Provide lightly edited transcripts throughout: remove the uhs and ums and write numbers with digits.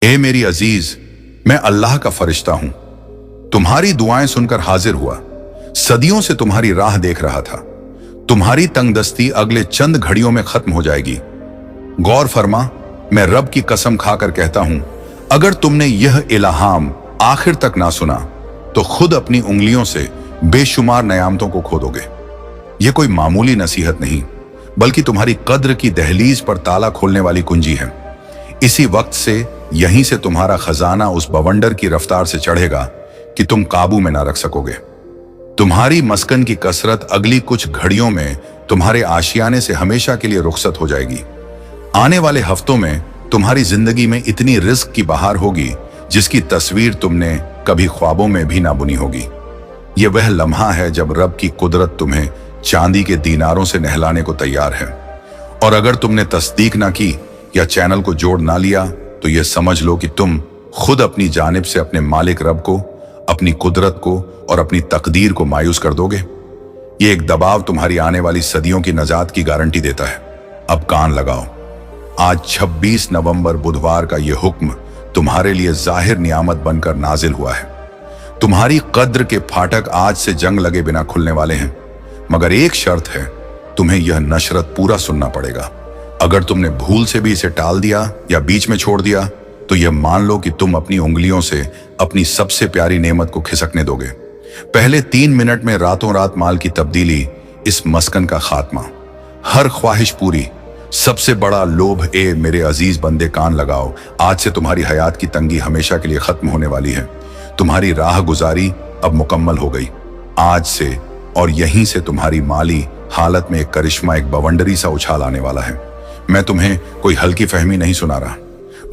ए मेरी अजीज, मैं अल्लाह का फरिश्ता हूं। तुम्हारी दुआएं सुनकर हाजिर हुआ। सदियों से तुम्हारी राह देख रहा था। तुम्हारी तंगदस्ती अगले चंद घड़ियों में खत्म हो जाएगी। गौर फरमा, मैं रब की कसम खाकर कहता हूं, अगर तुमने यह इल्हाम आखिर तक ना सुना तो खुद अपनी उंगलियों से बेशुमार नियामतों को खो दोगे। यह कोई मामूली नसीहत नहीं, बल्कि तुम्हारी कद्र की दहलीज पर ताला खोलने वाली कुंजी है। इसी वक्त से, यहीं से तुम्हारा खजाना उस बवंडर की रफ्तार से चढ़ेगा कि तुम काबू में ना रख सकोगे। तुम्हारी मस्कन की कसरत अगली कुछ घड़ियों में तुम्हारे आशियाने से हमेशा के लिए रुखसत हो जाएगी। आने वाले हफ्तों में तुम्हारी जिंदगी में इतनी रिस्क की बहार होगी जिसकी तस्वीर तुमने कभी ख्वाबों में भी ना बुनी होगी। यह वह लम्हा है जब रब की कुदरत तुम्हें चांदी के दीनारों से नहलाने को तैयार है। और अगर तुमने तस्दीक ना की या चैनल को जोड़ ना लिया तो यह समझ लो कि तुम खुद अपनी जानिब से अपने मालिक रब को, अपनी कुदरत को और अपनी तकदीर को मायूस कर दोगे। यह एक दबाव तुम्हारी आने वाली सदियों की नजात की गारंटी देता है। अब कान लगाओ। आज 26 नवंबर बुधवार का यह हुक्म तुम्हारे लिए जाहिर नियामत बनकर नाजिल हुआ है। तुम्हारी कद्र के फाटक आज से जंग लगे बिना खुलने वाले हैं, मगर एक शर्त है, तुम्हें यह नशरत पूरा सुनना पड़ेगा। अगर तुमने भूल से भी इसे टाल दिया या बीच में छोड़ दिया तो यह मान लो कि तुम अपनी उंगलियों से अपनी सबसे प्यारी नेमत को खिसकने दोगे। पहले 3 मिनट में रातों रात माल की तब्दीली, इस मस्कन का खात्मा, हर ख्वाहिश पूरी, सबसे बड़ा लोभ। ए मेरे अजीज बंदे, कान लगाओ। आज से तुम्हारी हयात की तंगी हमेशा के लिए खत्म होने वाली है। तुम्हारी राह गुजारी अब मुकम्मल हो गई। आज से और यहीं से तुम्हारी माली हालत में एक करिश्मा, एक बवंडरी सा उछाल आने वाला है। मैं तुम्हें कोई हल्की फहमी नहीं सुना रहा,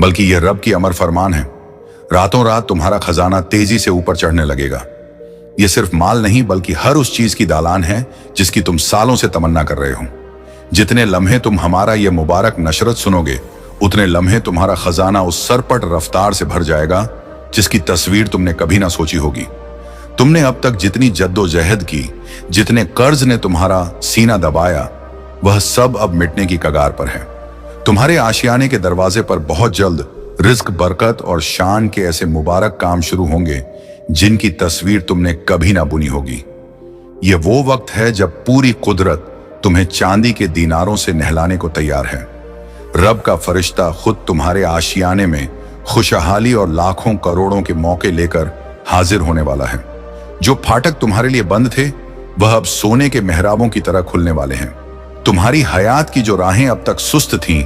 बल्कि यह रब की अमर फरमान है। रातों रात तुम्हारा खजाना तेजी से ऊपर चढ़ने लगेगा। यह सिर्फ माल नहीं, बल्कि हर उस चीज की दालान है जिसकी तुम सालों से तमन्ना कर रहे हो। जितने लम्हे तुम हमारा यह मुबारक नशरत सुनोगे, उतने लम्हे तुम्हारा खजाना उस सरपट रफ्तार से भर जाएगा जिसकी तस्वीर तुमने कभी ना सोची होगी। तुमने अब तक जितनी जद्दोजहद की, जितने कर्ज ने तुम्हारा सीना दबाया, वह सब अब मिटने की कगार पर है। तुम्हारे आशियाने के दरवाजे पर बहुत जल्द रिज्क, बरकत और शान के ऐसे मुबारक काम शुरू होंगे जिनकी तस्वीर तुमने कभी ना बुनी होगी। यह वो वक्त है जब पूरी कुदरत तुम्हें चांदी के दीनारों से नहलाने को तैयार है। रब का फरिश्ता खुद तुम्हारे आशियाने में खुशहाली और लाखों करोड़ों के मौके लेकर हाजिर होने वाला है। जो फाटक तुम्हारे लिए बंद थे, वह अब सोने के मेहराबों की तरह खुलने वाले हैं। तुम्हारी हयात की जो राहें अब तक सुस्त थीं,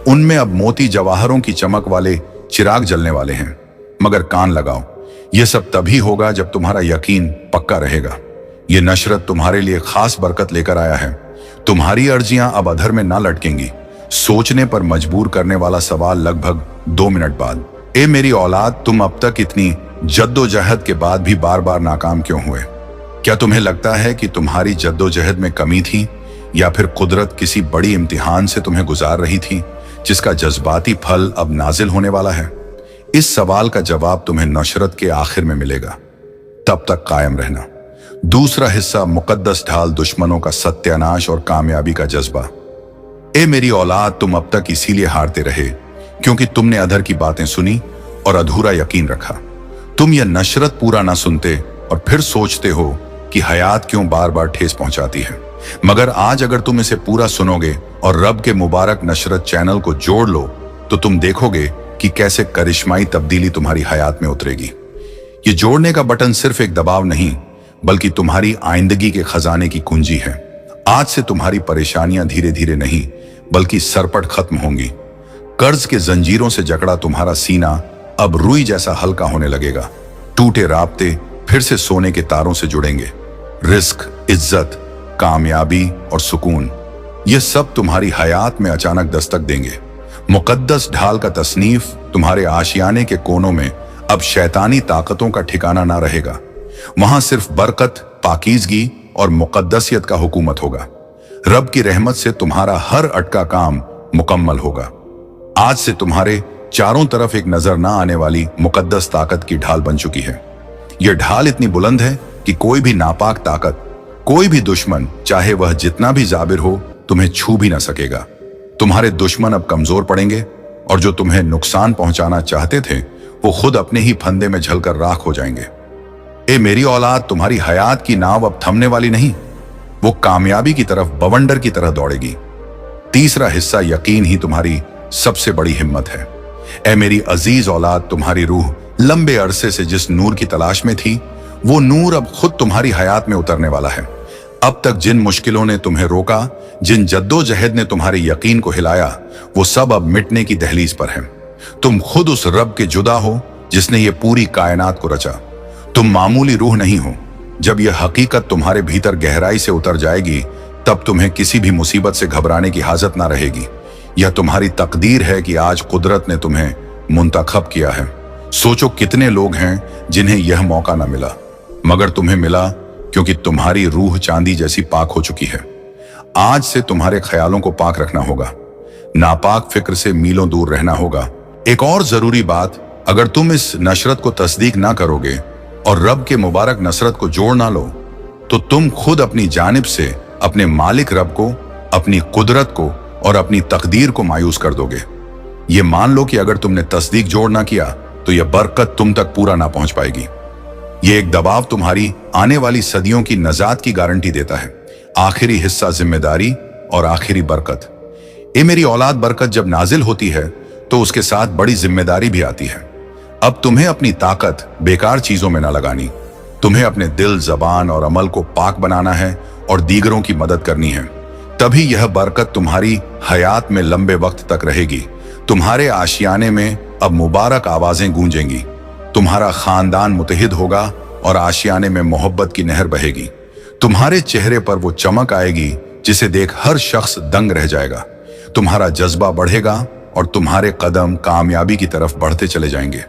उनमें अब मोती जवाहरों की चमक वाले चिराग जलने वाले हैं। मगर कान लगाओ, यह सब तभी होगा जब तुम्हारा यकीन पक्का रहेगा। यह नशरत तुम्हारे लिए खास बरकत लेकर आया है। तुम्हारी अर्जियां अब अधर में ना लटकेंगी। सोचने पर मजबूर करने वाला सवाल लगभग 2 मिनट बाद। ए मेरी औलाद, तुम अब तक इतनी जद्दोजहद के बाद भी बार बार नाकाम क्यों हुए? क्या तुम्हें लगता है कि तुम्हारी जद्दोजहद में कमी थी, या फिर कुदरत किसी बड़ी इम्तिहान से तुम्हें गुजार रही थी जिसका जज्बाती फल अब नाजिल होने वाला है? इस सवाल का जवाब तुम्हें नशरत के आखिर में मिलेगा। तब तक कायम रहना। दूसरा हिस्सा, मुकद्दस ढाल, दुश्मनों का सत्यानाश और कामयाबी का जज्बा। ए मेरी औलाद, तुम अब तक इसीलिए हारते रहे क्योंकि तुमने अधर की बातें सुनी और अधूरा यकीन रखा। तुम यह नशरत पूरा ना सुनते और फिर सोचते हो कि हयात क्यों बार बार ठेस पहुंचाती है। मगर आज अगर तुम इसे पूरा सुनोगे और रब के मुबारक नशरत चैनल को जोड़ लो तो तुम देखोगे कि कैसे करिश्माई तब्दीली तुम्हारी हयात में उतरेगी। ये जोड़ने का बटन सिर्फ एक दबाव नहीं, बल्कि तुम्हारी आइंदगी के खजाने की कुंजी है। आज से तुम्हारी परेशानियां धीरे धीरे नहीं, बल्कि सरपट खत्म होंगी। कर्ज के जंजीरों से जकड़ा तुम्हारा सीना अब रुई जैसा हल्का होने लगेगा। टूटे राब्ते फिर से सोने के तारों से जुड़ेंगे। रिस्क, इज्जत, कामयाबी और सुकून, ये सब तुम्हारी हयात में अचानक दस्तक देंगे। मुकद्दस ढाल का तसनीफ तुम्हारे आशियाने के कोनों में अब शैतानी ताकतों का ठिकाना ना रहेगा। वहां सिर्फ बरकत, पाकीज़गी और मुकद्दसियत का हुकूमत होगा। रब की रहमत से तुम्हारा हर अटका काम मुकम्मल होगा। आज से तुम्हारे चारों तरफ एक नजर ना आने वाली मुकद्दस ताकत की ढाल बन चुकी है। यह ढाल इतनी बुलंद है कि कोई भी नापाक ताकत, कोई भी दुश्मन, चाहे वह जितना भी जाबिर हो, तुम्हें छू भी ना सकेगा। तुम्हारे दुश्मन अब कमजोर पड़ेंगे और जो तुम्हें नुकसान पहुंचाना चाहते थे वो खुद अपने ही फंदे में झलकर राख हो जाएंगे। ए मेरी औलाद, तुम्हारी हयात की नाव अब थमने वाली नहीं, वो कामयाबी की तरफ बवंडर की तरह दौड़ेगी। तीसरा हिस्सा यकीन ही तुम्हारी सबसे बड़ी हिम्मत है। ए मेरी अजीज औलाद, तुम्हारी रूह लंबे अरसे से जिस नूर की तलाश में थी, वो नूर अब खुद तुम्हारी हयात में उतरने वाला है। अब तक जिन मुश्किलों ने तुम्हें रोका, जिन जद्दोजहद ने तुम्हारे यकीन को हिलाया, वो सब अब मिटने की दहलीज पर है। तुम खुद उस रब के जुदा हो जिसने ये पूरी कायनात को रचा। तुम मामूली रूह नहीं हो। जब यह हकीकत तुम्हारे भीतर गहराई से उतर जाएगी, तब तुम्हें किसी भी मुसीबत से घबराने की हाजत ना रहेगी। यह तुम्हारी तकदीर है कि आज कुदरत ने तुम्हें मुंतखब किया है। सोचो कितने लोग हैं जिन्हें यह मौका ना मिला, मगर तुम्हें मिला क्योंकि तुम्हारी रूह चांदी जैसी पाक हो चुकी है। आज से तुम्हारे ख्यालों को पाक रखना होगा, नापाक फिक्र से मीलों दूर रहना होगा। एक और जरूरी बात, अगर तुम इस नशरत को तस्दीक ना करोगे और रब के मुबारक नसरत को जोड़ ना लो, तो तुम खुद अपनी जानिब से अपने मालिक रब को, अपनी कुदरत को और अपनी तकदीर को मायूस कर दोगे। ये मान लो कि अगर तुमने तस्दीक जोड़ ना किया तो यह बरकत तुम तक पूरा ना पहुंच पाएगी। ये एक दबाव तुम्हारी आने वाली सदियों की नजात की गारंटी देता है। आखिरी हिस्सा जिम्मेदारी और आखिरी बरकत। ये मेरी औलाद, बरकत जब नाजिल होती है तो उसके साथ बड़ी जिम्मेदारी भी आती है। अब तुम्हें अपनी ताकत बेकार चीजों में ना लगानी। तुम्हें अपने दिल, जबान और अमल को पाक बनाना है और दीगरों की मदद करनी है। तभी यह बरकत तुम्हारी हयात में लंबे वक्त तक रहेगी। तुम्हारे आशियाने में अब मुबारक आवाजें गूंजेंगी। तुम्हारा खानदान मुतहिद होगा और आशियाने में मोहब्बत की नहर बहेगी। तुम्हारे चेहरे पर वो चमक आएगी जिसे देख हर शख्स दंग रह जाएगा। तुम्हारा जज्बा बढ़ेगा और तुम्हारे कदम कामयाबी की तरफ बढ़ते चले जाएंगे।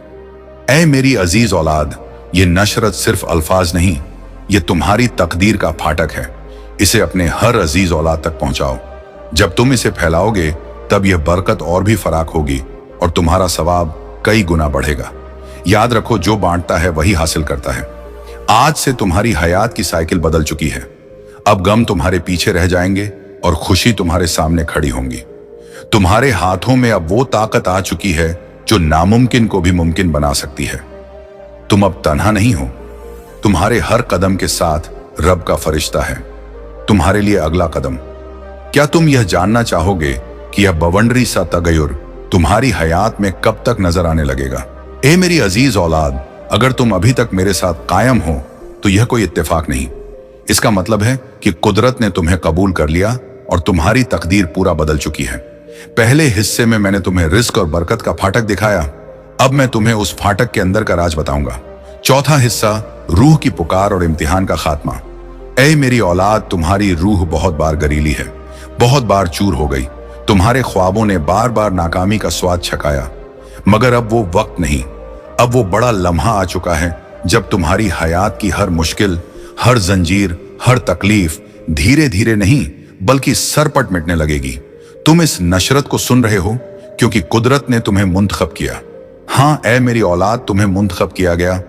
ऐ मेरी अजीज औलाद, ये नशरत सिर्फ अल्फाज नहीं, ये तुम्हारी तकदीर का फाटक है। इसे अपने हर अजीज औलाद तक पहुंचाओ। जब तुम इसे फैलाओगे तब यह बरकत और भी फराक होगी और तुम्हारा सवाब कई गुना बढ़ेगा। याद रखो, जो बांटता है वही हासिल करता है। आज से तुम्हारी हयात की साइकिल बदल चुकी है। अब गम तुम्हारे पीछे रह जाएंगे और खुशी तुम्हारे सामने खड़ी होंगी। तुम्हारे हाथों में अब वो ताकत आ चुकी है जो नामुमकिन को भी मुमकिन बना सकती है। तुम अब तन्हा नहीं हो। तुम्हारे हर कदम के साथ रब का फरिश्ता है। तुम्हारे लिए अगला कदम। क्या तुम यह जानना चाहोगे कि यह बवंडरी सा तगयुर तुम्हारी हयात में कब तक नजर आने लगेगा? ए मेरी अजीज औलाद, अगर तुम अभी तक मेरे साथ कायम हो तो यह कोई इत्तेफाक नहीं। इसका मतलब है कि कुदरत ने तुम्हें कबूल कर लिया और तुम्हारी तकदीर पूरा बदल चुकी है। पहले हिस्से में मैंने तुम्हें रिस्क और बरकत का फाटक दिखाया, अब मैं तुम्हें उस फाटक के अंदर का राज बताऊंगा। चौथा हिस्सा, रूह की पुकार और इम्तिहान का खात्मा। ऐ मेरी औलाद, तुम्हारी रूह बहुत बार गरीली है, बहुत बार चूर हो गई। तुम्हारे ख्वाबों ने बार बार नाकामी का स्वाद छकाया, मगर अब वो वक्त नहीं, अब वो बड़ा लम्हा आ चुका है जब तुम्हारी हयात की हर मुश्किल, हर जंजीर, हर तकलीफ धीरे धीरे नहीं बल्कि सरपट मिटने लगेगी। तुम इस नशरत को सुन रहे हो क्योंकि कुदरत ने तुम्हें मुंतखब किया। हाँ ऐ मेरी औलाद, तुम्हें मुंतखब किया गया,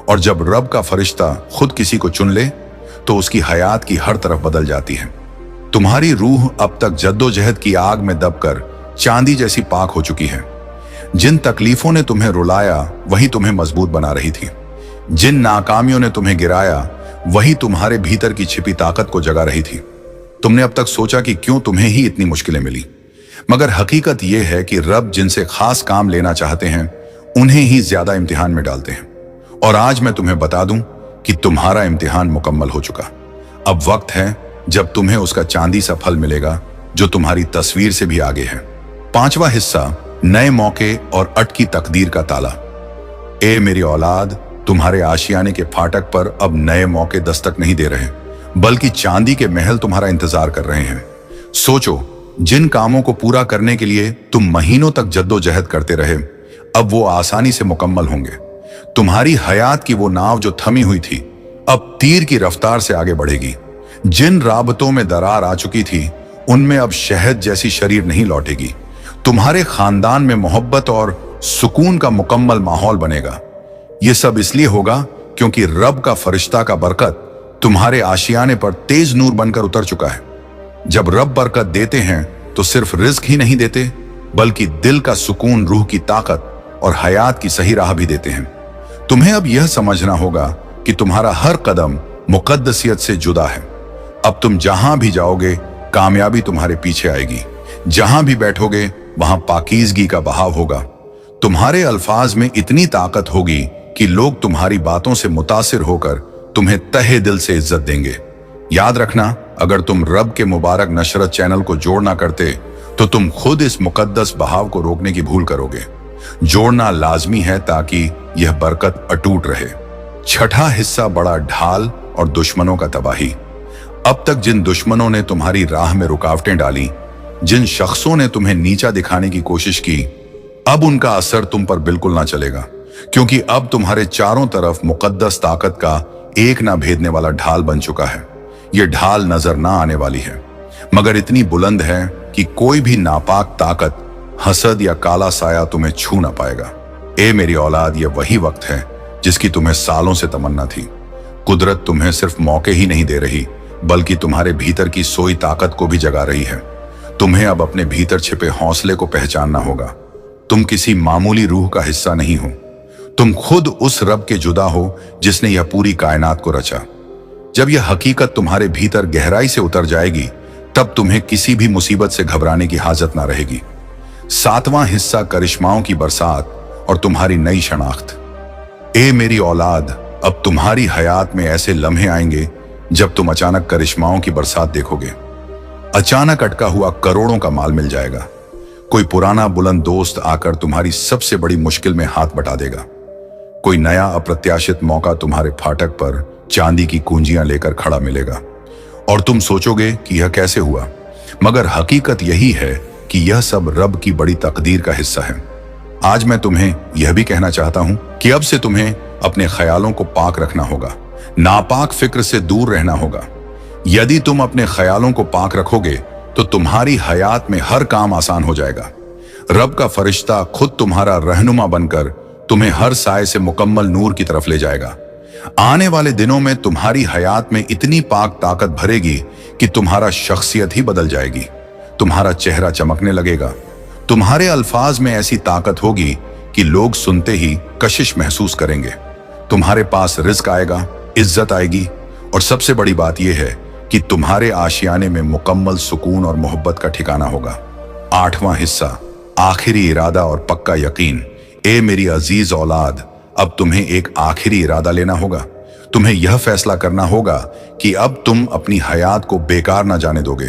और जब रब का फरिश्ता खुद किसी को चुन ले तो उसकी हयात की हर तरफ बदल जाती है। तुम्हारी रूह अब तक जद्दोजहद की आग में दबकर चांदी जैसी पाक हो चुकी है। जिन तकलीफों ने तुम्हें रुलाया वही तुम्हें मजबूत बना रही थी। जिन नाकामियों ने तुम्हें गिराया वही तुम्हारे भीतर की छिपी ताकत को जगा रही थी। तुमने अब तक सोचा कि क्यों तुम्हें ही इतनी मुश्किलें मिली, मगर हकीकत यह है कि रब जिनसे खास काम लेना चाहते हैं उन्हें ही ज्यादा इम्तिहान में डालते हैं। और आज मैं तुम्हें बता दूं कि तुम्हारा इम्तिहान मुकम्मल हो चुका। अब वक्त है जब तुम्हें उसका चांदी सा फल मिलेगा जो तुम्हारी तस्वीर से भी आगे है। पांचवा हिस्सा, नए मौके और अटकी तकदीर का ताला। ए मेरी औलाद, तुम्हारे आशियाने के फाटक पर अब नए मौके दस्तक नहीं दे रहे, बल्कि चांदी के महल तुम्हारा इंतजार कर रहे हैं। सोचो, जिन कामों को पूरा करने के लिए तुम महीनों तक जद्दोजहद करते रहे, अब वो आसानी से मुकम्मल होंगे। तुम्हारी हयात की वो नाव जो थमी हुई थी अब तीर की रफ्तार से आगे बढ़ेगी। जिन राबतों में दरार आ चुकी थी उनमें अब शहद जैसी शरीर नहीं लौटेगी। तुम्हारे खानदान में मोहब्बत और सुकून का मुकम्मल माहौल बनेगा। यह सब इसलिए होगा क्योंकि रब का फरिश्ता का बरकत तुम्हारे आशियाने पर तेज नूर बनकर उतर चुका है। जब रब बरकत देते हैं तो सिर्फ रिज्क ही नहीं देते, बल्कि दिल का सुकून, रूह की ताकत और हयात की सही राह भी देते हैं। तुम्हें अब यह समझना होगा कि तुम्हारा हर कदम मुकद्दसियत से जुदा है। अब तुम जहां भी जाओगे, कामयाबी तुम्हारे पीछे आएगी। जहां भी बैठोगे, वहां पाकीज़गी का बहाव होगा। तुम्हारे अल्फाज में इतनी ताकत होगी कि लोग तुम्हारी बातों से मुतासिर होकर तुम्हें तहे दिल से इज्जत देंगे। याद रखना, अगर तुम रब के मुबारक नशरत चैनल को जोड़ ना करते तो तुम खुद इस मुकद्दस बहाव को रोकने की भूल करोगे। जोड़ना लाजमी है ताकि यह बरकत अटूट रहे। छठा हिस्सा, बड़ा ढाल और दुश्मनों का तबाही। अब तक जिन दुश्मनों ने तुम्हारी राह में रुकावटें डाली, जिन शख्सों ने तुम्हें नीचा दिखाने की कोशिश की, अब उनका असर तुम पर बिल्कुल ना चलेगा, क्योंकि अब तुम्हारे चारों तरफ मुकद्दस ताकत का एक ना भेदने वाला ढाल बन चुका है। यह ढाल नजर ना आने वाली है, मगर इतनी बुलंद है कि कोई भी नापाक ताकत, हसद या काला साया तुम्हें छू ना पाएगा। ए मेरी औलाद, यह वही वक्त है जिसकी तुम्हें सालों से तमन्ना थी। कुदरत तुम्हें सिर्फ मौके ही नहीं दे रही, बल्कि तुम्हारे भीतर की सोई ताकत को भी जगा रही है। तुम्हें अब अपने भीतर छिपे हौसले को पहचानना होगा। तुम किसी मामूली रूह का हिस्सा नहीं हो, तुम खुद उस रब के जुदा हो जिसने यह पूरी कायनात को रचा। जब यह हकीकत तुम्हारे भीतर गहराई से उतर जाएगी, तब तुम्हें किसी भी मुसीबत से घबराने की हाजत ना रहेगी। सातवां हिस्सा, करिश्माओं की बरसात और तुम्हारी नई शनाख्त। ए मेरी औलाद, अब तुम्हारी हयात में ऐसे लम्हे आएंगे जब तुम अचानक करिश्माओं की बरसात देखोगे। अचानक अटका हुआ करोड़ों का माल मिल जाएगा। कोई पुराना बुलंद दोस्त आकर तुम्हारी सबसे बड़ी मुश्किल में हाथ बटा देगा। कोई नया अप्रत्याशित मौका तुम्हारे फाटक पर चांदी की कुंजियां लेकर खड़ा मिलेगा और तुम सोचोगे कि यह कैसे हुआ, मगर हकीकत यही है कि यह सब रब की बड़ी तकदीर का हिस्सा है। आज मैं तुम्हें यह भी कहना चाहता हूं कि अब से तुम्हें अपने ख्यालों को पाक रखना होगा, नापाक फिक्र से दूर रहना होगा। यदि तुम अपने ख्यालों को पाक रखोगे तो तुम्हारी हयात में हर काम आसान हो जाएगा। रब का फरिश्ता खुद तुम्हारा रहनुमा बनकर तुम्हें हर साए से मुकम्मल नूर की तरफ ले जाएगा। आने वाले दिनों में तुम्हारी हयात में इतनी पाक ताकत भरेगी कि तुम्हारा शख्सियत ही बदल जाएगी। तुम्हारा चेहरा चमकने लगेगा। तुम्हारे अल्फाज में ऐसी ताकत होगी कि लोग सुनते ही कशिश महसूस करेंगे। तुम्हारे पास रिज्क आएगा, इज्जत आएगी और सबसे बड़ी बात यह है कि तुम्हारे आशियाने में मुकम्मल सुकून और मोहब्बत का ठिकाना होगा। आठवां हिस्सा, आखिरी इरादा और पक्का यकीन। ए मेरी अजीज औलाद, अब तुम्हें एक आखिरी इरादा लेना होगा। तुम्हें यह फैसला करना होगा कि अब तुम अपनी हयात को बेकार ना जाने दोगे।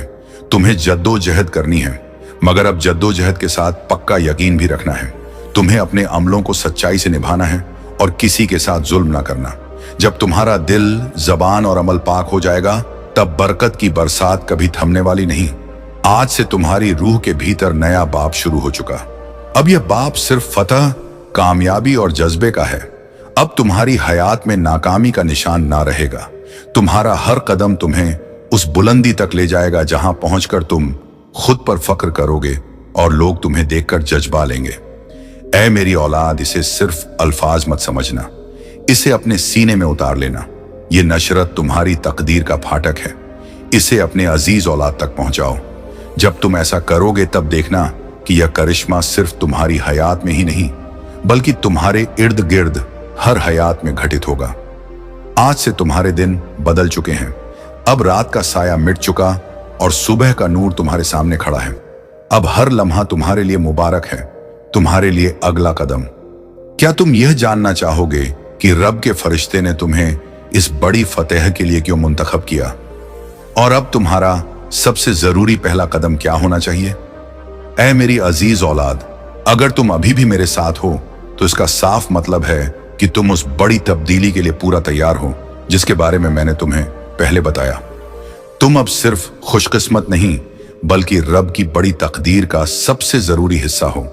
तुम्हें जद्दोजहद करनी है, मगर अब जद्दोजहद के साथ पक्का यकीन भी रखना है। तुम्हें अपने अमलों को सच्चाई से निभाना है और किसी के साथ जुल्म ना करना। जब तुम्हारा दिल, जबान और अमल पाक हो जाएगा, तब बरकत की बरसात कभी थमने वाली नहीं। आज से तुम्हारी रूह के भीतर नया बाब शुरू हो चुका। अब यह बाब सिर्फ फतह, कामयाबी और जज्बे का है। अब तुम्हारी हयात में नाकामी का निशान ना रहेगा। तुम्हारा हर कदम तुम्हें उस बुलंदी तक ले जाएगा जहां पहुंचकर तुम खुद पर फख्र करोगे और लोग तुम्हें देखकर जज्बा लेंगे। ऐ मेरी औलाद, इसे सिर्फ अल्फाज मत समझना, इसे अपने सीने में उतार लेना। ये नशरत तुम्हारी तकदीर का फाटक है। इसे अपने अजीज औलाद तक पहुंचाओ। जब तुम ऐसा करोगे तब देखना कि यह करिश्मा सिर्फ तुम्हारी हयात में ही नहीं, बल्कि तुम्हारे इर्द गिर्द हर हयात में घटित होगा। आज से तुम्हारे दिन बदल चुके हैं। अब रात का साया मिट चुका और सुबह का नूर तुम्हारे सामने खड़ा है। अब हर लम्हा तुम्हारे लिए मुबारक है, तुम्हारे लिए अगला कदम। क्या तुम यह जानना चाहोगे कि रब के फरिश्ते ने तुम्हें इस बड़ी फतेह के लिए क्यों मुंतखब किया? और अब तुम्हारा सबसे जरूरी पहला कदम क्या होना चाहिए? ऐ मेरी अजीज औलाद, अगर तुम अभी भी मेरे साथ हो तो इसका साफ मतलब है कि तुम उस बड़ी तब्दीली के लिए पूरा तैयार हो जिसके बारे में मैंने तुम्हें पहले बताया। तुम अब सिर्फ खुशकिस्मत नहीं, बल्कि रब की बड़ी तकदीर का सबसे जरूरी हिस्सा हो।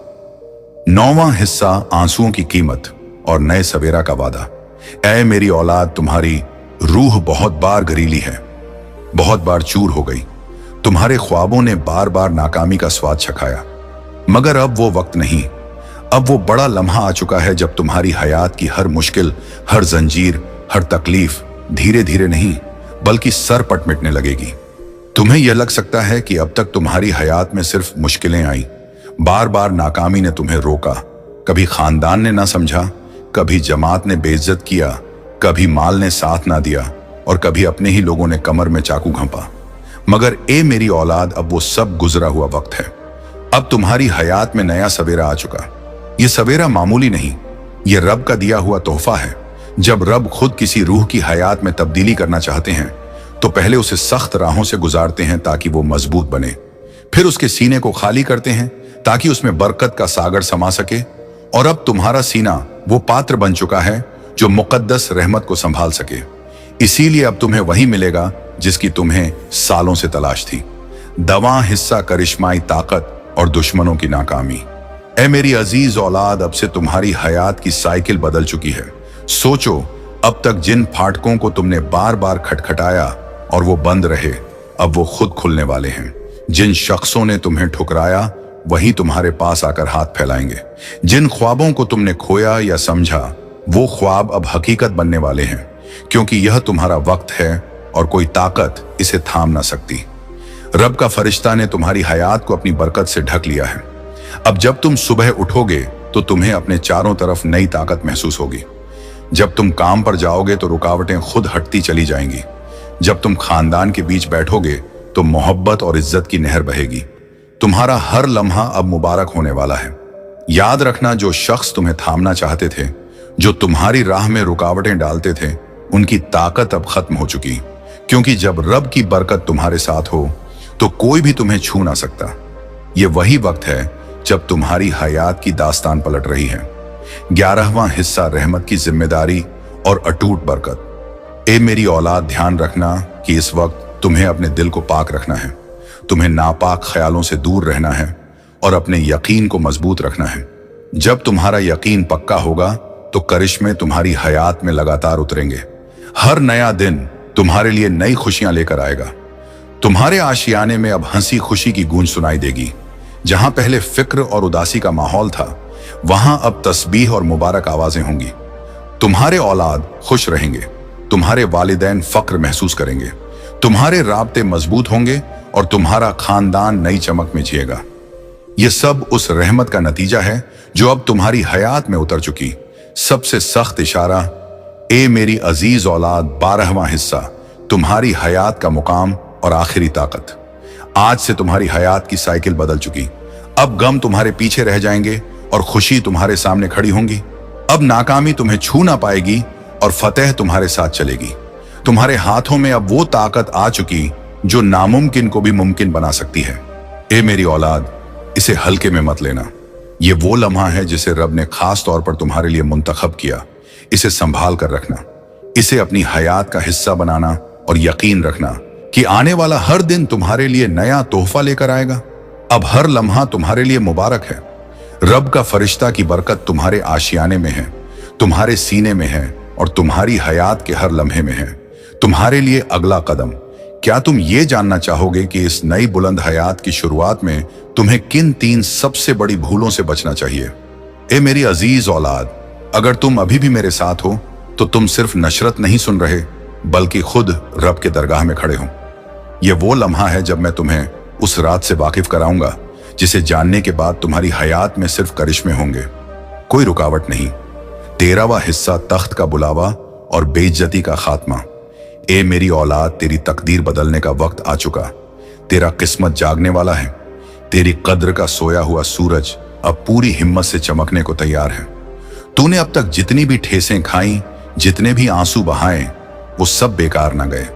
नौवां हिस्सा, आंसुओं की कीमत और नए सवेरा का वादा। ऐ मेरी औलाद, तुम्हारी रूह बहुत बार घरीली है, बहुत बार चूर हो गई। तुम्हारे ख्वाबों ने बार बार नाकामी का स्वाद चखाया, मगर अब वो वक्त नहीं। अब वो बड़ा लम्हा आ चुका है जब तुम्हारी हयात की हर मुश्किल, हर जंजीर, हर तकलीफ धीरे धीरे नहीं बल्कि सर पट मिटने लगेगी। तुम्हें यह लग सकता है कि अब तक तुम्हारी हयात में सिर्फ मुश्किलें आई, बार बार नाकामी ने तुम्हें रोका। कभी खानदान ने ना समझा, कभी जमात ने बेइज्जत किया, कभी माल ने साथ ना दिया और कभी अपने ही लोगों ने कमर में चाकू घंपा। मगर ए मेरी औलाद, अब वो सब गुजरा हुआ वक्त है। अब तुम्हारी हयात में नया सवेरा आ चुका। ये सवेरा मामूली नहीं, ये रब का दिया हुआ तोहफा है। जब रब खुद किसी रूह की हयात में तब्दीली करना चाहते हैं तो पहले उसे सख्त राहों से गुजारते हैं ताकि वो मजबूत बने। फिर उसके सीने को खाली करते हैं ताकि उसमें बरकत का सागर समा सके। और अब तुम्हारा सीना वो पात्र बन चुका है जो मुकद्दस रहमत को संभाल सके। इसीलिए अब तुम्हें वही मिलेगा जिसकी तुम्हें सालों से तलाश थी। दवा, हिस्सा, करिश्माई ताकत और दुश्मनों की नाकामी। ए मेरी अजीज औलाद, अब से तुम्हारी हयात की साइकिल बदल चुकी है। सोचो, अब तक जिन फाटकों को तुमने बार बार खटखटाया और वो बंद रहे, अब वो खुद खुलने वाले हैं। जिन शख्सों ने तुम्हें ठुकराया वही तुम्हारे पास आकर हाथ फैलाएंगे। जिन ख्वाबों को तुमने खोया या समझा, वो ख्वाब अब हकीकत बनने वाले हैं, क्योंकि यह तुम्हारा वक्त है और कोई ताकत इसे थाम ना सकती। रब का फरिश्ता ने तुम्हारी हयात को अपनी बरकत से ढक लिया है। अब जब तुम सुबह उठोगे तो तुम्हें अपने चारों तरफ नई ताकत महसूस होगी। जब तुम काम पर जाओगे तो रुकावटें खुद हटती चली जाएंगी। जब तुम खानदान के बीच बैठोगे तो मोहब्बत और इज्जत की नहर बहेगी। तुम्हारा हर लम्हा अब मुबारक होने वाला है। याद रखना, जो शख्स तुम्हें थामना चाहते थे, जो तुम्हारी राह में रुकावटें डालते थे, उनकी ताकत अब खत्म हो चुकी। क्योंकि जब रब की बरकत तुम्हारे साथ हो तो कोई भी तुम्हें छू ना सकता। ये वही वक्त है जब तुम्हारी हयात की दास्तान पलट रही है। 11वां हिस्सा, रहमत की जिम्मेदारी और अटूट बरकत। ए मेरी औलाद, ध्यान रखना कि इस वक्त तुम्हें अपने दिल को पाक रखना है। तुम्हें नापाक ख्यालों से दूर रहना है और अपने यकीन को मजबूत रखना है। जब तुम्हारा यकीन पक्का होगा तो करिश्मे तुम्हारी हयात में लगातार उतरेंगे। हर नया दिन तुम्हारे लिए नई खुशियां लेकर आएगा। तुम्हारे आशियाने में अब हंसी खुशी की गूंज सुनाई देगी। जहां पहले फिक्र और उदासी का माहौल था, वहां अब तस्बीह और मुबारक आवाजें होंगी। तुम्हारे औलाद खुश रहेंगे, तुम्हारे वालिदैन फक्र महसूस करेंगे, तुम्हारे राब्ते मजबूत होंगे और तुम्हारा खानदान नई चमक में जिएगा। यह सब उस रहमत का नतीजा है जो अब तुम्हारी हयात में उतर चुकी। सबसे सख्त इशारा, ए मेरी अजीज औलाद, 12वां हिस्सा, तुम्हारी हयात का मुकाम और आखिरी ताकत। आज से तुम्हारी हयात की साइकिल बदल चुकी। अब गम तुम्हारे पीछे रह जाएंगे और खुशी तुम्हारे सामने खड़ी होंगी। अब नाकामी तुम्हें छू ना पाएगी और फतेह तुम्हारे साथ चलेगी। तुम्हारे हाथों में अब वो ताकत आ चुकी जो नामुमकिन को भी मुमकिन बना सकती है। ए मेरी औलाद, इसे हल्के में मत लेना। ये वो लम्हा है जिसे रब ने खास तौर पर तुम्हारे लिए मुंतखब किया। इसे संभाल कर रखना, इसे अपनी हयात का हिस्सा बनाना और यकीन रखना कि आने वाला हर दिन तुम्हारे लिए नया तोहफा लेकर आएगा। अब हर लम्हा तुम्हारे लिए मुबारक है। रब का फरिश्ता की बरकत तुम्हारे आशियाने में है, तुम्हारे सीने में है और तुम्हारी हयात के हर लम्हे में है। तुम्हारे लिए अगला कदम, क्या तुम ये जानना चाहोगे कि इस नई बुलंद हयात की शुरुआत में तुम्हें किन 3 सबसे बड़ी भूलों से बचना चाहिए? ए मेरी अजीज औलाद, अगर तुम अभी भी मेरे साथ हो तो तुम सिर्फ नशरत नहीं सुन रहे बल्कि खुद रब के दरगाह में खड़े हो। यह वो लम्हा है जब मैं तुम्हें उस रात से वाकिफ कराऊंगा जिसे जानने के बाद तुम्हारी हयात में सिर्फ करिश्मे होंगे, कोई रुकावट नहीं। 13वां हिस्सा, तख्त का बुलावा और बेइज्जती का खात्मा। ए मेरी औलाद, तेरी तकदीर बदलने का वक्त आ चुका। तेरा किस्मत जागने वाला है। तेरी कद्र का सोया हुआ सूरज अब पूरी हिम्मत से चमकने को तैयार है। तूने अब तक जितनी भी ठेसें खाई, जितने भी आंसू बहाए, वो सब बेकार ना गए,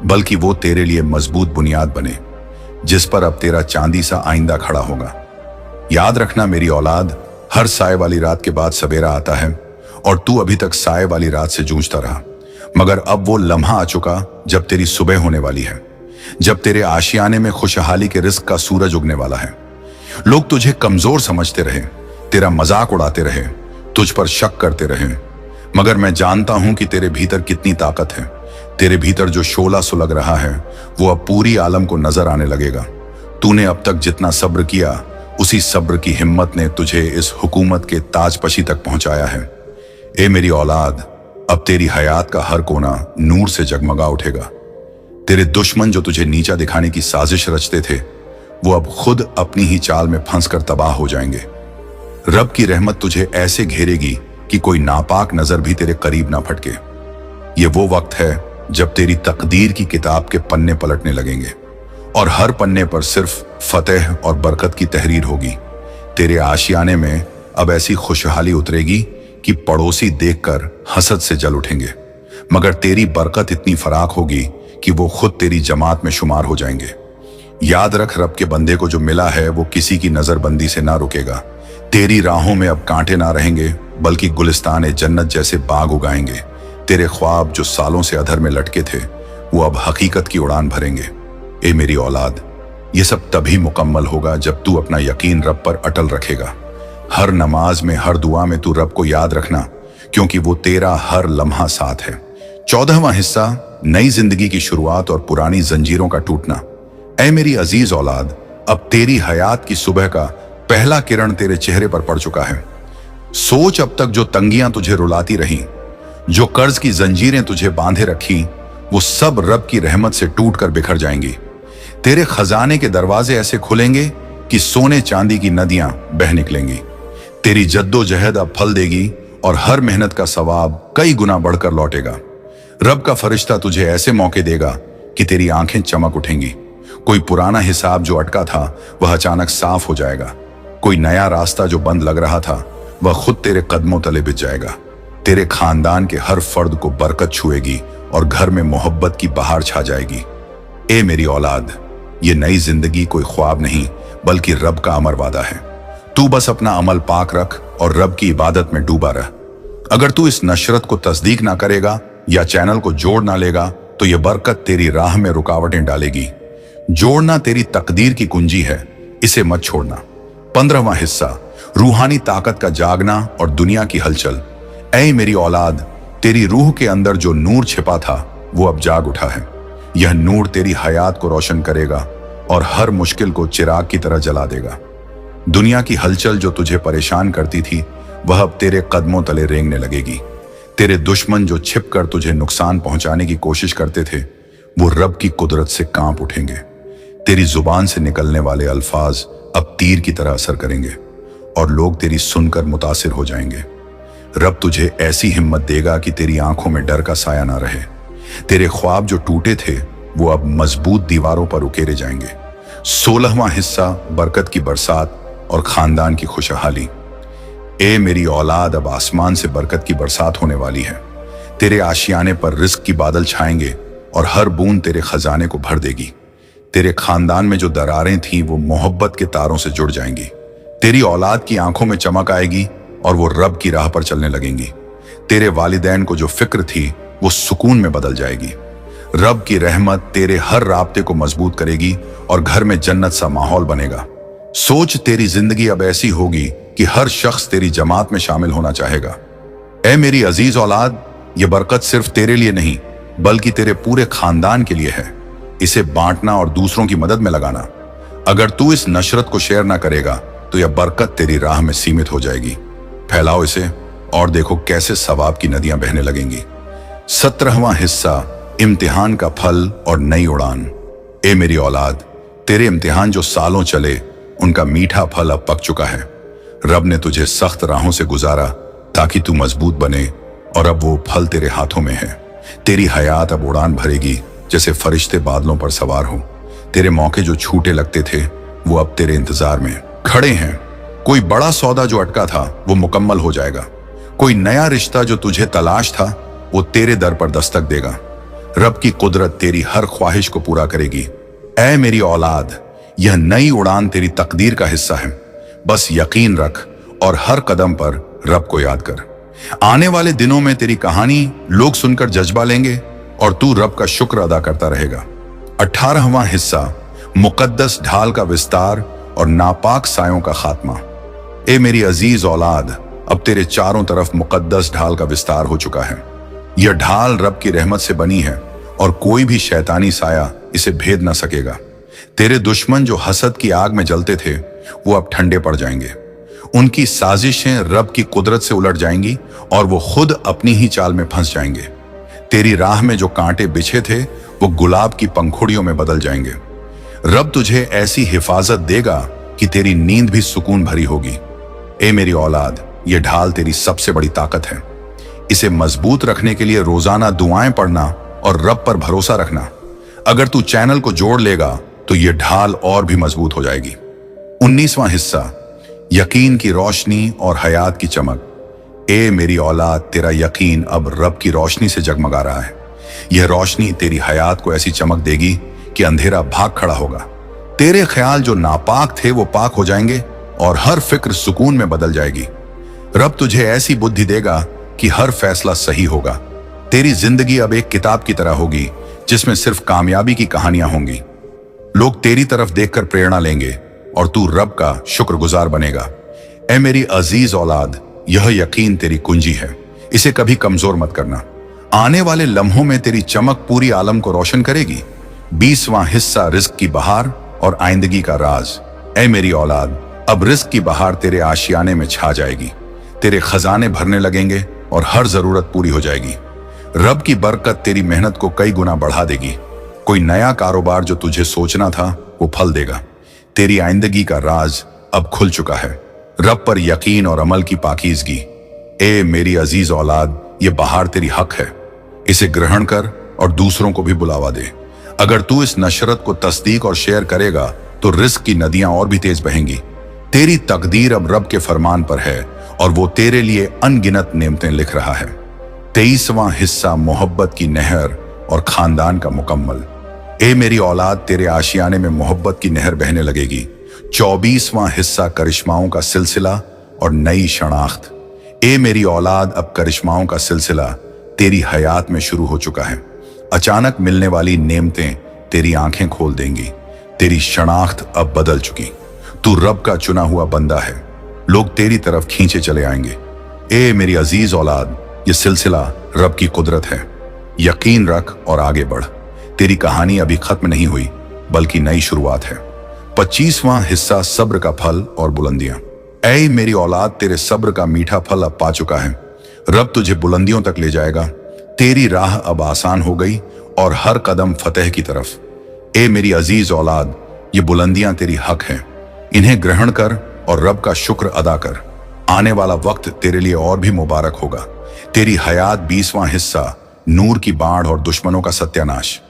बल्कि वो तेरे लिए मजबूत बुनियाद बने जिस पर अब तेरा चांदी सा आइंदा खड़ा होगा। याद रखना मेरी औलाद, हर साए वाली रात के बाद सवेरा आता है और तू अभी तक साए वाली रात से जूझता रहा। मगर अब वो लम्हा आ चुका जब तेरी सुबह होने वाली है, जब तेरे आशियाने में खुशहाली के रिस्क का सूरज उगने वाला है। लोग तुझे कमजोर समझते रहे, तेरा मजाक उड़ाते रहे, तुझ पर शक करते रहे, मगर मैं जानता हूं कि तेरे भीतर कितनी ताकत है। तेरे भीतर जो शोला सुलग रहा है वो अब पूरी आलम को नजर आने लगेगा। तूने अब तक जितना सब्र किया, उसी सब्र की हिम्मत ने तुझे इस हुकूमत के ताजपशी तक पहुंचाया है। ए मेरी औलाद, अब तेरी हयात का हर कोना नूर से जगमगा उठेगा। तेरे दुश्मन जो तुझे नीचा दिखाने की साजिश रचते थे, वो अब खुद अपनी ही चाल में फंसकर तबाह हो जाएंगे। रब की रहमत तुझे ऐसे घेरेगी कि कोई नापाक नजर भी तेरे करीब ना फटके। ये वो वक्त है जब तेरी तकदीर की किताब के पन्ने पलटने लगेंगे और हर पन्ने पर सिर्फ फतेह और बरकत की तहरीर होगी। तेरे आशियाने में अब ऐसी खुशहाली उतरेगी कि पड़ोसी देखकर हसद से जल उठेंगे, मगर तेरी बरकत इतनी फराक होगी कि वो खुद तेरी जमात में शुमार हो जाएंगे। याद रख, रब के बंदे को जो मिला है वो किसी की नजरबंदी से ना रुकेगा। तेरी राहों में अब कांटे ना रहेंगे, बल्कि गुलिस्तान जन्नत जैसे बाग उगाएंगे। तेरे ख्वाब जो सालों से अधर में लटके थे वो अब हकीकत की उड़ान भरेंगे। ए मेरी औलाद, ये सब तभी मुकम्मल होगा जब तू अपना यकीन रब पर अटल रखेगा। हर नमाज में, हर दुआ में तू रब को याद रखना, क्योंकि वो तेरा हर लम्हा साथ है। 14वां हिस्सा, नई जिंदगी की शुरुआत और पुरानी जंजीरों का टूटना। ऐ मेरी अजीज औलाद, अब तेरी हयात की सुबह का पहला किरण तेरे चेहरे पर पड़ चुका है। सोच, अब तक जो तंगियां तुझे रुलाती रहीं, जो कर्ज की जंजीरें तुझे बांधे रखी, वो सब रब की रहमत से टूट कर बिखर जाएंगी। तेरे खजाने के दरवाजे ऐसे खुलेंगे कि सोने चांदी की नदियां बह निकलेंगी। तेरी जद्दोजहद अब फल देगी और हर मेहनत का सवाब कई गुना बढ़कर लौटेगा। रब का फरिश्ता तुझे ऐसे मौके देगा कि तेरी आंखें चमक उठेंगी। कोई पुराना हिसाब जो अटका था वह अचानक साफ हो जाएगा। कोई नया रास्ता जो बंद लग रहा था वह खुद तेरे कदमों तले बिछ जाएगा। तेरे खानदान के हर फर्द को बरकत छुएगी और घर में मोहब्बत की बहार छा जाएगी। ए मेरी औलाद, ये नई जिंदगी कोई ख्वाब नहीं बल्कि रब का अमर वादा है। तू बस अपना अमल पाक रख और रब की इबादत में डूबा रह। अगर तू इस नशरत को तस्दीक ना करेगा या चैनल को जोड़ ना लेगा तो यह बरकत तेरी राह में रुकावटें डालेगी। जोड़ना तेरी तकदीर की कुंजी है, इसे मत छोड़ना। 15वां हिस्सा, रूहानी ताकत का जागना और दुनिया की हलचल। ऐ मेरी औलाद, तेरी रूह के अंदर जो नूर छिपा था वो अब जाग उठा है। यह नूर तेरी हयात को रोशन करेगा और हर मुश्किल को चिराग की तरह जला देगा। दुनिया की हलचल जो तुझे परेशान करती थी वह अब तेरे कदमों तले रेंगने लगेगी। तेरे दुश्मन जो छिपकर तुझे नुकसान पहुंचाने की कोशिश करते थे वो रब की कुदरत से कांप उठेंगे। तेरी जुबान से निकलने वाले अल्फाज अब तीर की तरह असर करेंगे और लोग तेरी सुनकर मुतासिर हो जाएंगे। रब तुझे ऐसी हिम्मत देगा कि तेरी आंखों में डर का साया ना रहे। तेरे ख्वाब जो टूटे थे वो अब मजबूत दीवारों पर उकेरे जाएंगे। 16वां हिस्सा, बरकत की बरसात और खानदान की खुशहाली। ए मेरी औलाद, अब आसमान से बरकत की बरसात होने वाली है। तेरे आशियाने पर रिस्क की बादल छाएंगे और हर बूंद तेरे खजाने को भर देगी। तेरे खानदान में जो दरारें थीं वो मोहब्बत के तारों से जुड़ जाएंगी। तेरी औलाद की आंखों में चमक आएगी और वो रब की राह पर चलने लगेंगी। तेरे वालिदैन को जो फिक्र थी वो सुकून में बदल जाएगी। रब की रहमत तेरे हर राब्ते को मजबूत करेगी और घर में जन्नत सा माहौल बनेगा। सोच, तेरी जिंदगी अब ऐसी होगी कि हर शख्स तेरी जमात में शामिल होना चाहेगा। ऐ मेरी अजीज औलाद, ये बरकत सिर्फ तेरे लिए नहीं बल्कि तेरे पूरे खानदान के लिए है। इसे बांटना और दूसरों की मदद में लगाना। अगर तू इस नशरत को शेयर ना करेगा तो यह बरकत तेरी राह में सीमित हो जाएगी। फैलाओ इसे और देखो कैसे सवाब की नदियां बहने लगेंगी। 17वां हिस्सा, इम्तिहान का फल और नई उड़ान। ए मेरी औलाद, तेरे इम्तिहान जो सालों चले उनका मीठा फल अब पक चुका है। रब ने तुझे सख्त राहों से गुजारा ताकि तू मजबूत बने और अब वो फल तेरे हाथों में है। तेरी हयात अब उड़ान भरेगी जैसे फरिश्ते बादलों पर सवार हो। तेरे मौके जो छूटे लगते थे वो अब तेरे इंतजार में खड़े हैं। कोई बड़ा सौदा जो अटका था वो मुकम्मल हो जाएगा। कोई नया रिश्ता जो तुझे तलाश था वो तेरे दर पर दस्तक देगा। रब की कुदरत तेरी हर ख्वाहिश को पूरा करेगी। ऐ मेरी औलाद, यह नई उड़ान तेरी तकदीर का हिस्सा है। बस यकीन रख और हर कदम पर रब को याद कर। आने वाले दिनों में तेरी कहानी लोग सुनकर जज्बा लेंगे और तू रब का शुक्र अदा करता रहेगा। 18वां हिस्सा, मुकद्दस ढाल का विस्तार और नापाक सायों का खात्मा। ए मेरी अजीज औलाद, अब तेरे चारों तरफ मुकद्दस ढाल का विस्तार हो चुका है। यह ढाल रब की रहमत से बनी है और कोई भी शैतानी साया इसे भेद न सकेगा। तेरे दुश्मन जो हसद की आग में जलते थे वो अब ठंडे पड़ जाएंगे। उनकी साजिशें रब की कुदरत से उलट जाएंगी और वो खुद अपनी ही चाल में फंस जाएंगे। तेरी राह में जो कांटे बिछे थे वो गुलाब की पंखुड़ियों में बदल जाएंगे। रब तुझे ऐसी हिफाजत देगा कि तेरी नींद भी सुकून भरी होगी। ए मेरी औलाद, ये ढाल तेरी सबसे बड़ी ताकत है। इसे मजबूत रखने के लिए रोजाना दुआएं पढ़ना और रब पर भरोसा रखना। अगर तू चैनल को जोड़ लेगा तो ये ढाल और भी मजबूत हो जाएगी। 19वां हिस्सा, यकीन की रोशनी और हयात की चमक। ए मेरी औलाद, तेरा यकीन अब रब की रोशनी से जगमगा रहा है। यह रोशनी तेरी हयात को ऐसी चमक देगी कि अंधेरा भाग खड़ा होगा। तेरे ख्याल जो नापाक थे वो पाक हो जाएंगे और हर फिक्र सुकून में बदल जाएगी। रब तुझे ऐसी बुद्धि देगा कि हर फैसला सही होगा। तेरी जिंदगी अब एक किताब की तरह होगी जिसमें सिर्फ कामयाबी की कहानियां होंगी। लोग तेरी तरफ देखकर प्रेरणा लेंगे और तू रब का शुक्रगुजार बनेगा। ए मेरी अजीज औलाद, यह यकीन तेरी कुंजी है, इसे कभी कमजोर मत करना। आने वाले लम्हों में तेरी चमक पूरी आलम को रोशन करेगी। 20वां हिस्सा, रिस्क की बहार और आइंदगी का राज। ए मेरी औलाद, अब रिस्क की बहार तेरे आशियाने में छा जाएगी। तेरे खजाने भरने लगेंगे और हर जरूरत पूरी हो जाएगी। रब की बरकत तेरी मेहनत को कई गुना बढ़ा देगी। कोई नया कारोबार जो तुझे सोचना था वो फल देगा। तेरी आइंदगी का राज अब खुल चुका है। रब पर यकीन और अमल की पाकीज़गी। ए मेरी अजीज औलाद, ये बहार तेरी हक है, इसे ग्रहण कर और दूसरों को भी बुलावा दे। अगर तू इस नशरत को तस्दीक और शेयर करेगा तो रिस्क की नदियां और भी तेज बहेंगी। तेरी तकदीर अब रब के फरमान पर है और वो तेरे लिए अनगिनत नेमतें लिख रहा है। 23वां हिस्सा, मोहब्बत की नहर और खानदान का मुकम्मल। ए मेरी औलाद, तेरे आशियाने में मोहब्बत की नहर बहने लगेगी। 24वां हिस्सा, करिश्माओं का सिलसिला और नई शनाख्त। ए मेरी औलाद, अब करिश्माओं का सिलसिला तेरी हयात में शुरू हो चुका है। अचानक मिलने वाली नेमतें तेरी आंखें खोल देंगी। तेरी शनाख्त अब बदल चुकी। तू रब का चुना हुआ बंदा है। लोग तेरी तरफ खींचे चले आएंगे। ए मेरी अजीज औलाद, ये सिलसिला रब की कुदरत है। यकीन रख और आगे बढ़। तेरी कहानी अभी खत्म नहीं हुई बल्कि नई शुरुआत है। 25वां हिस्सा, सब्र का फल और बुलंदियां। ऐ मेरी औलाद, तेरे सब्र का मीठा फल अब पा चुका है। रब तुझे बुलंदियों तक ले जाएगा। तेरी राह अब आसान हो गई और हर कदम फतेह की तरफ। ए मेरी अजीज औलाद, ये बुलंदियां तेरी हक हैं। इन्हें ग्रहण कर और रब का शुक्र अदा कर। आने वाला वक्त तेरे लिए और भी मुबारक होगा। तेरी हयात 20वां हिस्सा, नूर की बाढ़ और दुश्मनों का सत्यानाश।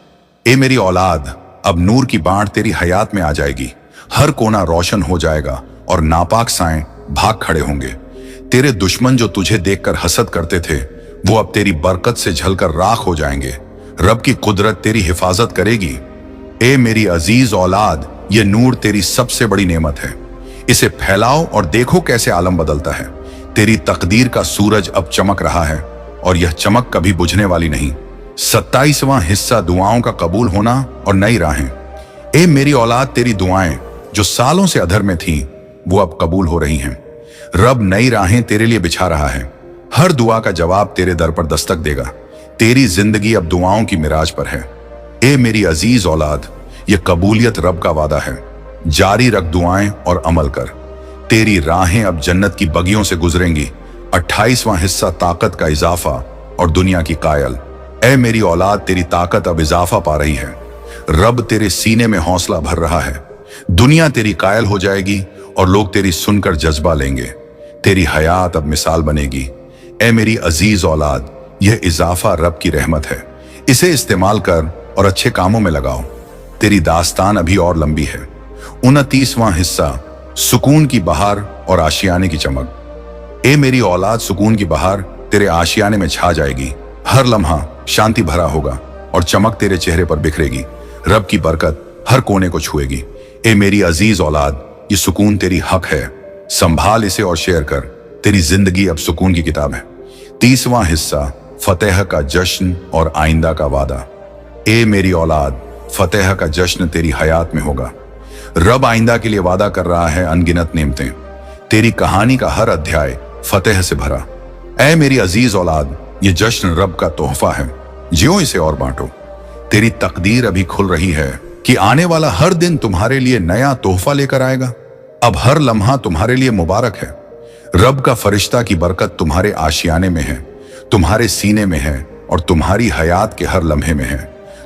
ए मेरी औलाद, अब नूर की बाढ़ तेरी हयात में आ जाएगी। हर कोना रोशन हो जाएगा और नापाक साएं भाग खड़े होंगे। तेरे दुश्मन जो तुझे देखकर हसद करते थे वो अब तेरी बरकत से झलकर राख हो जाएंगे। रब की कुदरत तेरी हिफाजत करेगी। ए मेरी अजीज औलाद, ये नूर तेरी सबसे बड़ी नेमत है। इसे फैलाओ और देखो कैसे आलम बदलता है। तेरी तकदीर का सूरज अब चमक रहा है और यह चमक कभी बुझने वाली नहीं। 27वां हिस्सा, दुआओं का कबूल होना और नई राहें। ए मेरी औलाद, तेरी दुआएं जो सालों से अधर में थीं वो अब कबूल हो रही हैं। रब नई राहें तेरे लिए बिछा रहा है। हर दुआ का जवाब तेरे दर पर दस्तक देगा। तेरी जिंदगी अब दुआओं की मिराज पर है। ए मेरी अजीज औलाद, ये कबूलियत रब का वादा है। जारी रख दुआएं और अमल कर। तेरी राहें अब जन्नत की बगियों से गुजरेंगी। 28वां हिस्सा, ताकत का इजाफा और दुनिया की कायल। ए मेरी औलाद, तेरी ताकत अब इजाफा पा रही है। रब तेरे सीने में हौसला भर रहा है। दुनिया तेरी कायल हो जाएगी और लोग तेरी सुनकर जज्बा लेंगे। तेरी हयात अब मिसाल बनेगी। ए मेरी अजीज औलाद, यह इजाफा रब की रहमत है। इसे इस्तेमाल कर और अच्छे कामों में लगाओ। तेरी दास्तान अभी और लंबी है। 29वां हिस्सा, सुकून की बहार और आशियाने की चमक। ए मेरी औलाद, सुकून की बहार तेरे आशियाने में छा जाएगी। हर लम्हा शांति भरा होगा और चमक तेरे चेहरे पर बिखरेगी। रब की बरकत हर कोने को छुएगी। ए मेरी अजीज औलाद, ये सुकून तेरी हक है। संभाल इसे और शेयर कर। तेरी जिंदगी अब सुकून की किताब है। 30वां हिस्सा, फतेह का जश्न और आइंदा का वादा। ए मेरी औलाद, फतेह का जश्न तेरी हयात में होगा। रब आइंदा के लिए वादा कर रहा है अनगिनत नेमतें। तेरी कहानी का हर अध्याय फतेह से भरा। ऐ मेरी अजीज औलाद, ये जश्न रब का तोहफा है। जियो इसे और बांटो। तेरी तकदीर अभी खुल रही है कि आने वाला हर दिन तुम्हारे लिए नया तोहफा लेकर आएगा। अब हर लम्हा तुम्हारे लिए मुबारक है। रब का फरिश्ता की बरकत तुम्हारे आशियाने में है, तुम्हारे सीने में है और तुम्हारी हयात के हर लम्हे में है।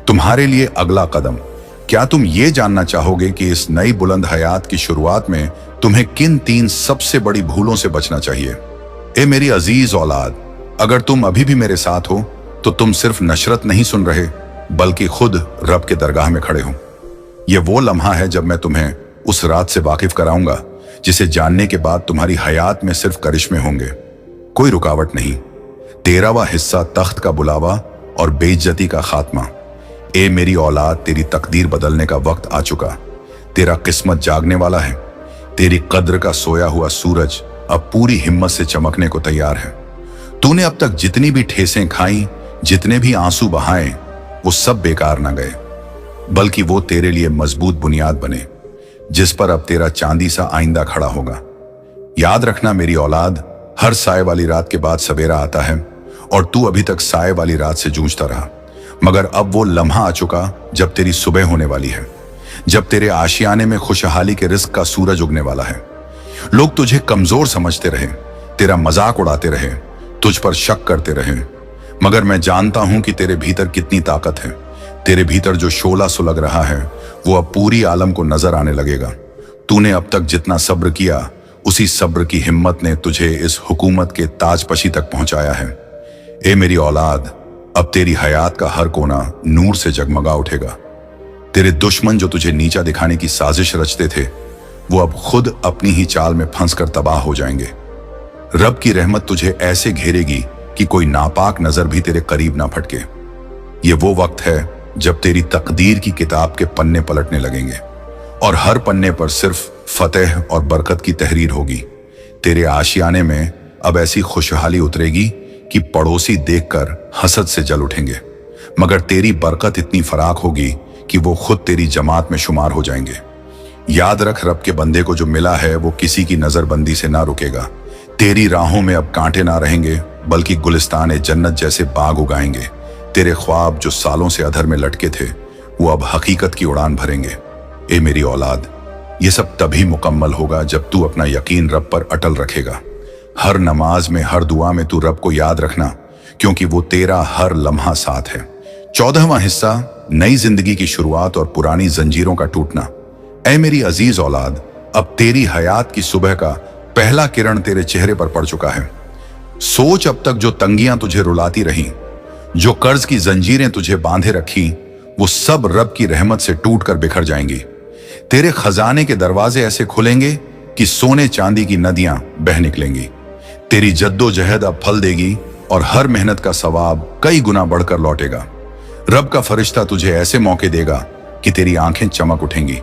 तुम्हारे लिए अगला कदम क्या तुम ये जानना चाहोगे कि इस नई बुलंद हयात की शुरुआत में तुम्हें किन 3 सबसे बड़ी भूलों से बचना चाहिए? ए मेरी अजीज औलाद, अगर तुम अभी भी मेरे साथ हो तो तुम सिर्फ नशरत नहीं सुन रहे बल्कि खुद रब के दरगाह में खड़े हो। यह वो लम्हा है जब मैं तुम्हें उस रात से वाकिफ कराऊंगा जिसे जानने के बाद तुम्हारी हयात में सिर्फ करिश्मे होंगे, कोई रुकावट नहीं। 13वां हिस्सा, तख्त का बुलावा और बेइज्जती का खात्मा। ए मेरी औलाद, तेरी तकदीर बदलने का वक्त आ चुका। तेरा किस्मत जागने वाला है। तेरी कद्र का सोया हुआ सूरज अब पूरी हिम्मत से चमकने को तैयार है। तूने अब तक जितनी भी ठेसें खाई, जितने भी आंसू बहाए, वो सब बेकार न गए, बल्कि वो तेरे लिए मजबूत बुनियाद बने जिस पर अब तेरा चांदी सा आइंदा खड़ा होगा। याद रखना मेरी औलाद, हर साए वाली रात के बाद सवेरा आता है और तू अभी तक साए वाली रात से जूझता रहा, मगर अब वो लम्हा आ चुका जब तेरी सुबह होने वाली है, जब तेरे आशियाने में खुशहाली के रिस्क का सूरज उगने वाला है। लोग तुझे कमजोर समझते रहे, तेरा मजाक उड़ाते रहे, तुझ पर शक करते रहे, मगर मैं जानता हूं कि तेरे भीतर कितनी ताकत है। तेरे भीतर जो शोला सुलग रहा है वो अब पूरी आलम को नजर आने लगेगा। तूने अब तक जितना सब्र किया, उसी सब्र की हिम्मत ने तुझे इस हुकूमत के ताजपशी तक पहुंचाया है। ए मेरी औलाद, अब तेरी हयात का हर कोना नूर से जगमगा उठेगा। तेरे दुश्मन जो तुझे नीचा दिखाने की साजिश रचते थे, वो अब खुद अपनी ही चाल में फंसकर तबाह हो जाएंगे। रब की रहमत तुझे ऐसे घेरेगी कि कोई नापाक नजर भी तेरे करीब ना फटके। ये वो वक्त है जब तेरी तकदीर की किताब के पन्ने पलटने लगेंगे और हर पन्ने पर सिर्फ फतेह और बरकत की तहरीर होगी। तेरे आशियाने में अब ऐसी खुशहाली उतरेगी कि पड़ोसी देखकर हसद से जल उठेंगे, मगर तेरी बरकत इतनी फराख होगी कि वो खुद तेरी जमात में शुमार हो जाएंगे। याद रख, रब के बंदे को जो मिला है वो किसी की नजरबंदी से ना रुकेगा। तेरी राहों में अब कांटे ना रहेंगे बल्कि गुलिस्तान जन्नत जैसे बाग उगाएंगे। तेरे ख्वाब जो सालों से अधर में लटके थे वो अब हकीकत की उड़ान भरेंगे। ए मेरी औलाद, ये सब तभी मुकम्मल होगा जब तू अपना यकीन रब पर अटल रखेगा। हर नमाज में, हर दुआ में तू रब को याद रखना, क्योंकि वो तेरा हर लम्हा साथ है। 14वां हिस्सा, नई जिंदगी की शुरुआत और पुरानी जंजीरों का टूटना। ऐ मेरी अजीज औलाद, अब तेरी हयात की सुबह का पहला किरण तेरे चेहरे पर पड़ चुका है। सोच, अब तक जो तंगियां तुझे रुलाती रहीं, जो कर्ज की जंजीरें तुझे बांधे रखी, वो सब रब की रहमत से टूटकर बिखर जाएंगी। तेरे खजाने के दरवाजे ऐसे खुलेंगे कि सोने चांदी की नदियां बह निकलेंगी। तेरी जद्दोजहद अब फल देगी और हर मेहनत का सवाब कई गुना बढ़कर लौटेगा। रब का फरिश्ता तुझे ऐसे मौके देगा कि तेरी आंखें चमक उठेंगी।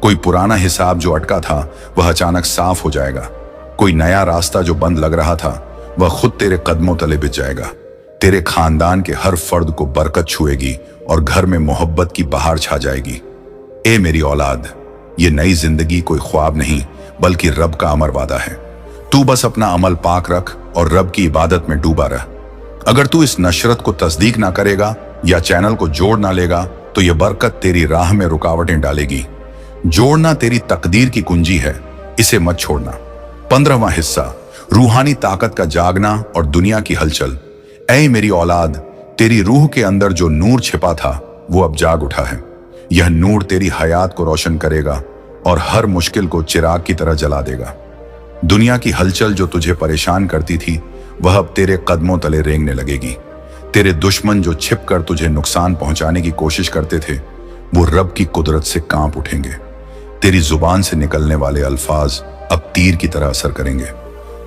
कोई पुराना हिसाब जो अटका था वह अचानक साफ हो जाएगा। कोई नया रास्ता जो बंद लग रहा था वह खुद तेरे कदमों तले बिछ जाएगा। तेरे खानदान के हर फर्द को बरकत छुएगी और घर में मोहब्बत की बहार छा जाएगी। ए मेरी औलाद, ये नई जिंदगी कोई ख्वाब नहीं बल्कि रब का अमर वादा है। तू बस अपना अमल पाक रख और रब की इबादत में डूबा रह। अगर तू इस नशरत को तस्दीक ना करेगा या चैनल को जोड़ ना लेगा तो यह बरकत तेरी राह में रुकावटें डालेगी। जोड़ना तेरी तकदीर की कुंजी है, इसे मत छोड़ना। 15वां हिस्सा, रूहानी ताकत का जागना और दुनिया की हलचल। ऐ मेरी औलाद, तेरी रूह के अंदर जो नूर छिपा था वो अब जाग उठा है। यह नूर तेरी हयात को रोशन करेगा और हर मुश्किल को चिराग की तरह जला देगा। दुनिया की हलचल जो तुझे परेशान करती थी वह अब तेरे कदमों तले रेंगने लगेगी। तेरे दुश्मन जो छिपकर तुझे नुकसान पहुंचाने की कोशिश करते थे वो रब की कुदरत से कांप उठेंगे। तेरी जुबान से निकलने वाले अल्फाज अब तीर की तरह असर करेंगे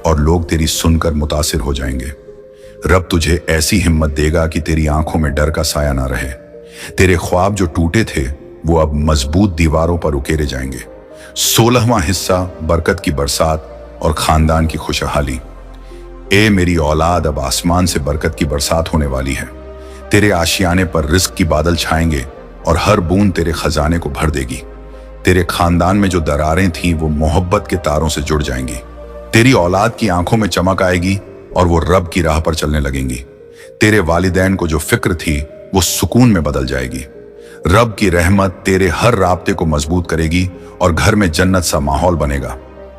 और लोग तेरी सुनकर मुतासिर हो जाएंगे। रब तुझे ऐसी हिम्मत देगा कि तेरी आंखों में डर का साया ना रहे। तेरे ख्वाब जो टूटे थे वो अब मजबूत दीवारों पर उकेरे जाएंगे। 16वां हिस्सा, बरकत की बरसात और खानदान की खुशहाली। ए मेरी औलाद, अब आसमान से बरकत की बरसात होने वाली है। तेरे आशियाने पर रिस्क की बादल छाएंगे और हर बूंद तेरे खजाने को भर देगी। तेरे खानदान में जो दरारें थीं वो मोहब्बत के तारों से जुड़ जाएंगी। तेरी औलाद की आंखों में चमक आएगी और वो रब की राह पर चलने लगेंगी। तेरे वालिदैन को जो फिक्र थी वो सुकून में बदल जाएगी। रब की रहमत तेरे हर राब्ते को मजबूत करेगी और घर में जन्नत सा माहौल बनेगा।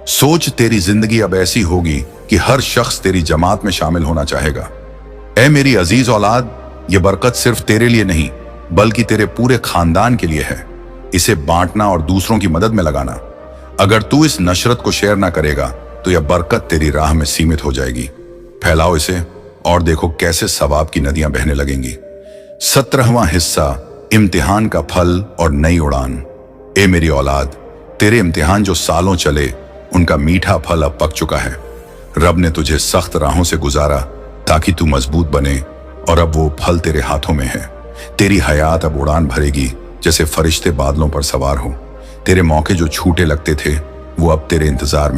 सोच, तेरी जिंदगी अब ऐसी होगी कि हर शख्स तेरी जमात में शामिल होना चाहेगा। ऐ मेरी अजीज औलाद, ये बरकत सिर्फ तेरे लिए नहीं बल्कि तेरे पूरे खानदान के लिए है। इसे बांटना और दूसरों की मदद में लगाना। अगर तू इस नशरत को शेयर ना करेगा तो यह बरकत तेरी राह में सीमित हो जाएगी। फैलाओ इसे और देखो कैसे सवाब की नदियां बहने लगेंगी। 17वां हिस्सा, इम्तिहान का फल और नई उड़ान। ए मेरी औलाद, तेरे इम्तिहान जो सालों चले उनका मीठा फल अब पक चुका है। रब ने तुझे सख्त राहों से गुजारा ताकि तू मजबूत बने, और अब वो फल तेरे हाथों में है। तेरी हयात अब उड़ान भरेगी जैसे फरिश्ते बादलों पर सवार हो। तेरे मौके जो छूटे लगते थे वो अब तेरे इंतजार में